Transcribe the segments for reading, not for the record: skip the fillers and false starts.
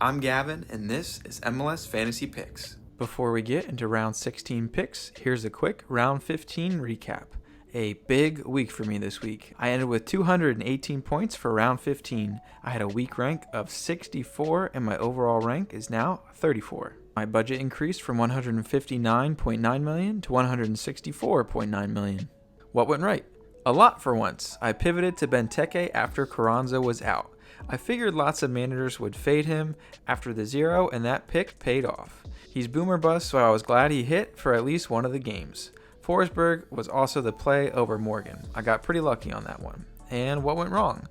I'm Gavin, and this is MLS Fantasy Picks. Before we get into round 16 picks, here's a quick round 15 recap. A big week for me this week. I ended with 218 points for round 15. I had a week rank of 64, and my overall rank is now 34. My budget increased from $159.9 million to $164.9 million. What went right? A lot for once. I pivoted to Benteke after Carranza was out. I figured lots of managers would fade him after the 0, and that pick paid off. He's boom or bust, so I was glad he hit for at least one of the games. Forsberg was also the play over Morgan. I got pretty lucky on that one. And what went wrong?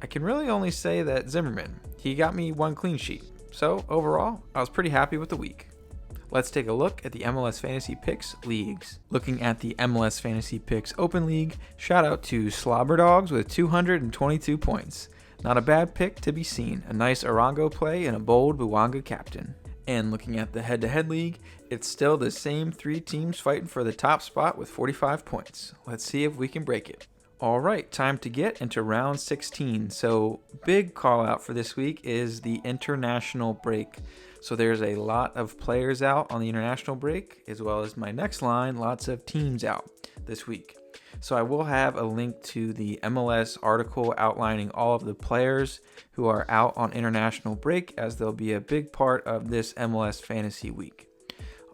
I can really only say that Zimmerman. He got me one clean sheet. So overall, I was pretty happy with the week. Let's take a look at the MLS Fantasy Picks leagues. Looking at the MLS Fantasy Picks Open League, shout out to Slobberdogs with 222 points. Not a bad pick to be seen. A nice Arango play and a bold Buwanga captain. And looking at the head-to-head league, it's still the same three teams fighting for the top spot with 45 points. Let's see if we can break it. All right, time to get into round 16. So big call out for this week is the international break. So there's a lot of players out on the international break, as well as my next line, lots of teams out this week. So I will have a link to the MLS article outlining all of the players who are out on international break, as they'll be a big part of this MLS Fantasy Week.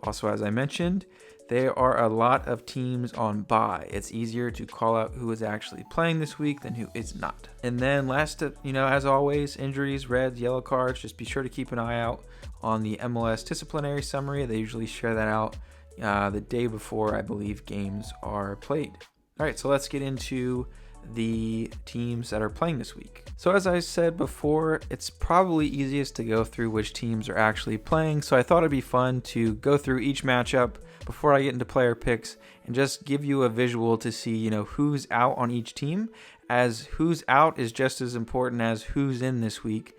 Also, as I mentioned, there are a lot of teams on bye. It's easier to call out who is actually playing this week than who is not. And then last, as always, injuries, reds, yellow cards, just be sure to keep an eye out on the MLS disciplinary summary. They usually share that out the day before, I believe, games are played. All right, so let's get into the teams that are playing this week. So as I said before, it's probably easiest to go through which teams are actually playing. So I thought it'd be fun to go through each matchup before I get into player picks and just give you a visual to see, who's out on each team, as who's out is just as important as who's in this week.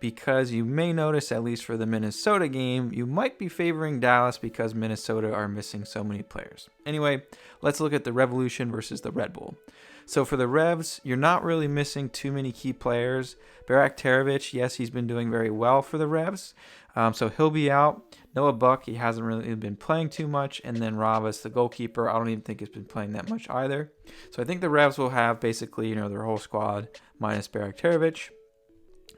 Because you may notice, at least for the Minnesota game, you might be favoring Dallas because Minnesota are missing so many players. Anyway, let's look at the Revolution versus the Red Bull. So for the Revs, you're not really missing too many key players. Baraktarevic, yes, he's been doing very well for the Revs, so he'll be out. Noah Buck, he hasn't really been playing too much. And then Ravas, the goalkeeper, I don't even think he's been playing that much either. So I think the Revs will have basically, their whole squad minus Baraktarevic.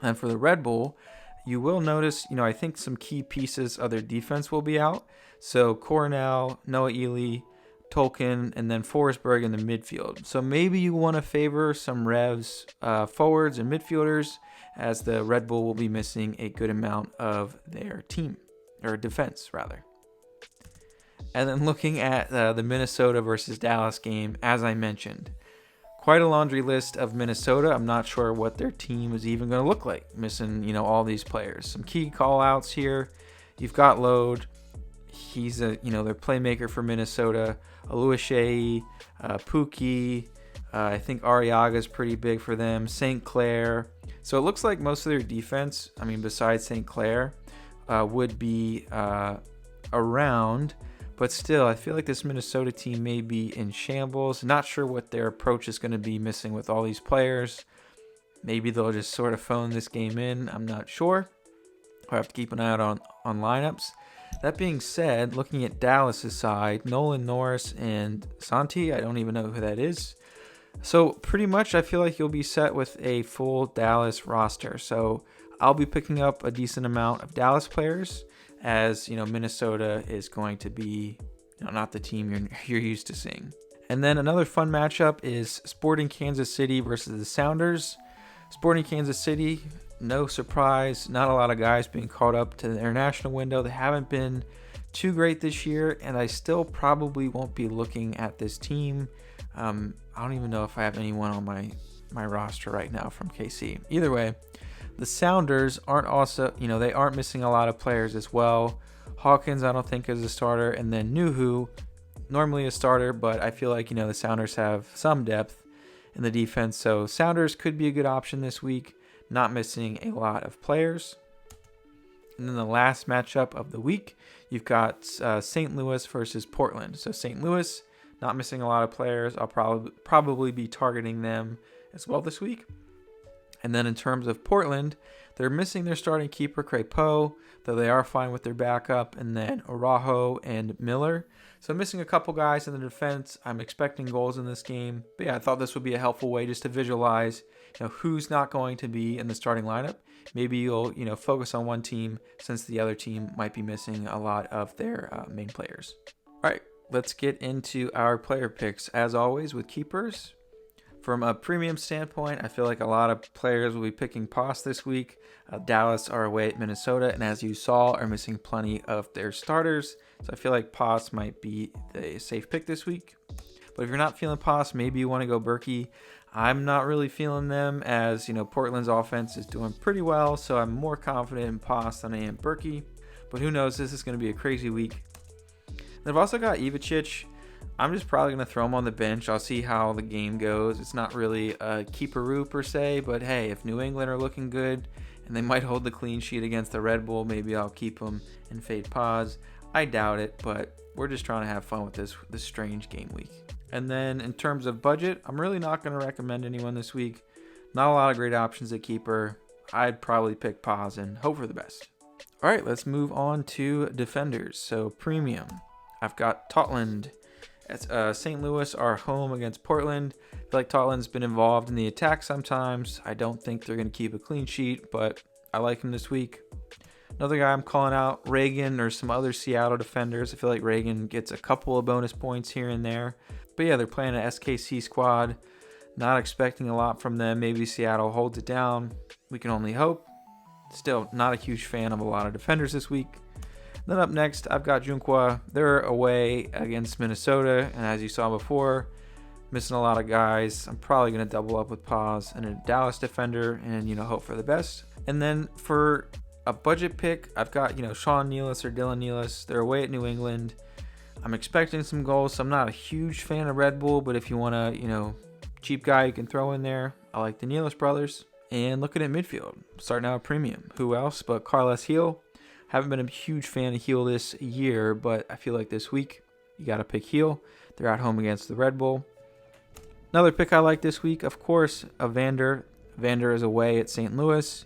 And for the Red Bull, you will notice, I think some key pieces of their defense will be out. So Coronel, Noah Ely, Tolkien, and then Forsberg in the midfield. So maybe you want to favor some Revs forwards and midfielders, as the Red Bull will be missing a good amount of their team, or defense rather. And then looking at the Minnesota versus Dallas game, as I mentioned, quite a laundry list of Minnesota. I'm not sure what their team is even going to look like, missing, all these players. Some key call-outs here. You've got Lode. He's their playmaker for Minnesota. Aluashei, Pookie. I think Arriaga's pretty big for them. St. Clair. So it looks like most of their defense, besides St. Clair, would be around. But still, I feel like this Minnesota team may be in shambles. Not sure what their approach is going to be missing with all these players. Maybe they'll just sort of phone this game in. I'm not sure. I'll have to keep an eye out on lineups. That being said, looking at Dallas' side, Nolan Norris and Santi, I don't even know who that is. So pretty much I feel like you'll be set with a full Dallas roster. So I'll be picking up a decent amount of Dallas players, as Minnesota is going to be not the team you're used to seeing. And then another fun matchup is Sporting Kansas City versus the Sounders. Sporting Kansas City, no surprise, not a lot of guys being called up to the international window. They haven't been too great this year, and I still probably won't be looking at this team. I don't even know if I have anyone on my roster right now from KC. Either way, the Sounders they aren't missing a lot of players as well. Hawkins, I don't think, is a starter. And then Nuhu, normally a starter, but I feel like, the Sounders have some depth in the defense. So Sounders could be a good option this week, not missing a lot of players. And then the last matchup of the week, you've got St. Louis versus Portland. So St. Louis, not missing a lot of players. I'll probably be targeting them as well this week. And then in terms of Portland, they're missing their starting keeper, Crepeau, though they are fine with their backup, and then Araujo and Miller. So missing a couple guys in the defense. I'm expecting goals in this game. But yeah, I thought this would be a helpful way just to visualize, who's not going to be in the starting lineup. Maybe you'll, focus on one team since the other team might be missing a lot of their main players. All right, let's get into our player picks. As always with keepers, from a premium standpoint, I feel like a lot of players will be picking POS this week. Dallas are away at Minnesota, and as you saw, are missing plenty of their starters. So I feel like POS might be the safe pick this week. But if you're not feeling POS, maybe you want to go Berkey. I'm not really feeling them as, Portland's offense is doing pretty well, so I'm more confident in POS than I am Berkey. But who knows, this is going to be a crazy week. And I've also got Ivacic. I'm just probably going to throw him on the bench. I'll see how the game goes. It's not really a keeper-oo per se, but hey, if New England are looking good and they might hold the clean sheet against the Red Bull, maybe I'll keep him and fade pause. I doubt it, but we're just trying to have fun with this strange game week. And then in terms of budget, I'm really not going to recommend anyone this week. Not a lot of great options at keeper. I'd probably pick pause and hope for the best. All right, let's move on to defenders. So premium, I've got Totland. St. Louis are home against Portland. I feel like Totland's been involved in the attack sometimes. I don't think they're going to keep a clean sheet, but I like him this week. Another guy I'm calling out, Reagan or some other Seattle defenders. I feel like Reagan gets a couple of bonus points here and there. But yeah, they're playing an SKC squad. Not expecting a lot from them. Maybe Seattle holds it down. We can only hope. Still, not a huge fan of a lot of defenders this week. Then up next, I've got Junqua. They're away against Minnesota, and as you saw before, missing a lot of guys. I'm probably going to double up with Paz and a Dallas defender and, hope for the best. And then for a budget pick, I've got, Sean Nealis or Dylan Nealis. They're away at New England. I'm expecting some goals, so I'm not a huge fan of Red Bull, but if you want a, cheap guy you can throw in there, I like the Nealis brothers. And looking at midfield, starting out premium. Who else but Carles Gil? Haven't been a huge fan of Gil this year, but I feel like this week you got to pick Gil. They're at home against the Red Bull. Another pick I like this week, of course, Evander. Evander is away at St. Louis.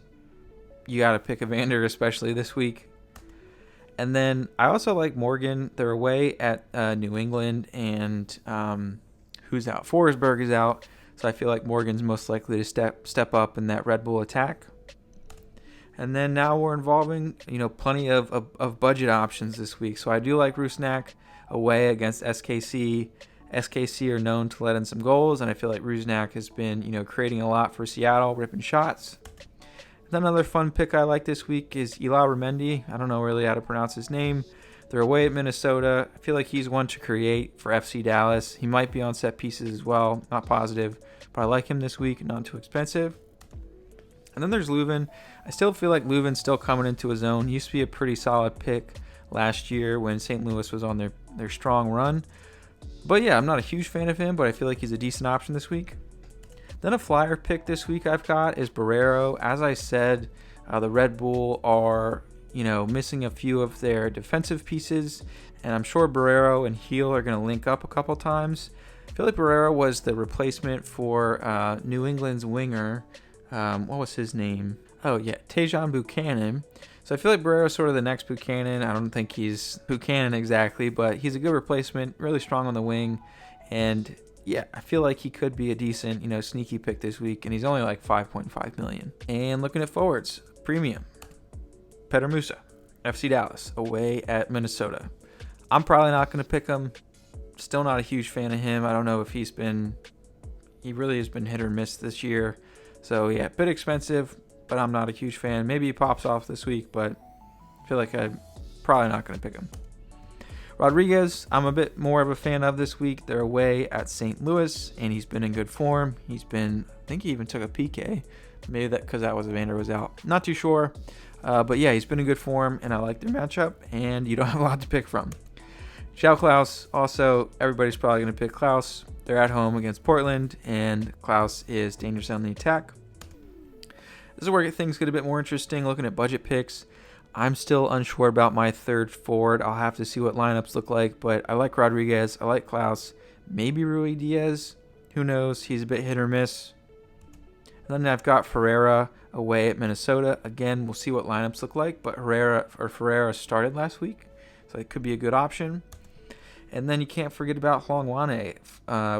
You got to pick Evander, especially this week. And then I also like Morgan. They're away at New England, and who's out? Forsberg is out, so I feel like Morgan's most likely to step up in that Red Bull attack. And then now we're involving, plenty of budget options this week. So I do like Rusnak away against SKC. SKC are known to let in some goals, and I feel like Rusnak has been, creating a lot for Seattle, ripping shots. Then another fun pick I like this week is Ila Ramendi. I don't know really how to pronounce his name. They're away at Minnesota. I feel like he's one to create for FC Dallas. He might be on set pieces as well. Not positive, but I like him this week. Not too expensive. And then there's Leuven. I still feel like Leuven's still coming into his own. He used to be a pretty solid pick last year when St. Louis was on their strong run. But yeah, I'm not a huge fan of him, but I feel like he's a decent option this week. Then a flyer pick this week I've got is Barrero. As I said, the Red Bull are, missing a few of their defensive pieces, and I'm sure Barrero and Gil are going to link up a couple times. I feel like Barrero was the replacement for New England's winger. What was his name? Oh, yeah, Tejan Buchanan. So I feel like Barrero's sort of the next Buchanan. I don't think he's Buchanan exactly, but he's a good replacement, really strong on the wing. And yeah, I feel like he could be a decent, sneaky pick this week, and he's only like 5.5 million. And looking at forwards, premium, Petr Musa, FC Dallas, away at Minnesota. I'm probably not going to pick him. Still not a huge fan of him. I don't know if he really has been hit or miss this year. So yeah, a bit expensive, but I'm not a huge fan. Maybe he pops off this week, but I feel like I'm probably not going to pick him. Rodriguez, I'm a bit more of a fan of this week. They're away at St. Louis, and he's been in good form. I think he even took a PK. Maybe that because that was Evander was out. Not too sure. But yeah, he's been in good form, and I like their matchup, and you don't have a lot to pick from. João Klaus, also, everybody's probably going to pick Klaus. They're at home against Portland, and Klaus is dangerous on the attack. This is where things get a bit more interesting, looking at budget picks. I'm still unsure about my third forward. I'll have to see what lineups look like, but I like Rodriguez. I like Klaus. Maybe Rui Diaz. Who knows? He's a bit hit or miss. And then I've got Ferreira away at Minnesota. Again, we'll see what lineups look like, but Ferreira started last week, so it could be a good option. And then you can't forget about Hlongwane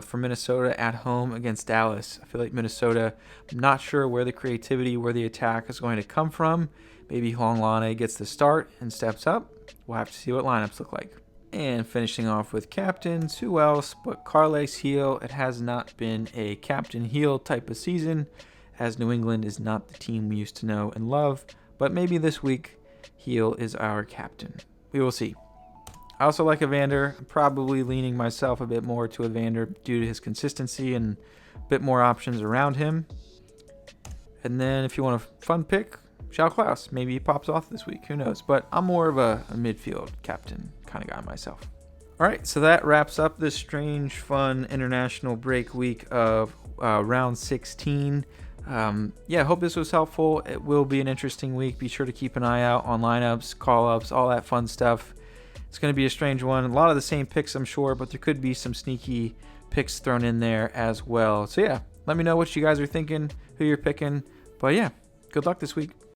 for Minnesota at home against Dallas. I feel like Minnesota, I'm not sure where the creativity, where the attack is going to come from. Maybe Hlongwane gets the start and steps up. We'll have to see what lineups look like. And finishing off with captains, who else but Carles Heel. It has not been a captain heel type of season, as New England is not the team we used to know and love. But maybe this week, Heel is our captain. We will see. I also like Evander. I'm probably leaning myself a bit more to Evander due to his consistency and a bit more options around him. And then if you want a fun pick, Shao Klaus. Maybe he pops off this week. Who knows? But I'm more of a midfield captain kind of guy myself. All right, so that wraps up this strange, fun international break week of round 16. I hope this was helpful. It will be an interesting week. Be sure to keep an eye out on lineups, call-ups, all that fun stuff. It's going to be a strange one. A lot of the same picks, I'm sure, but there could be some sneaky picks thrown in there as well. So, yeah, let me know what you guys are thinking, who you're picking. But, yeah, good luck this week.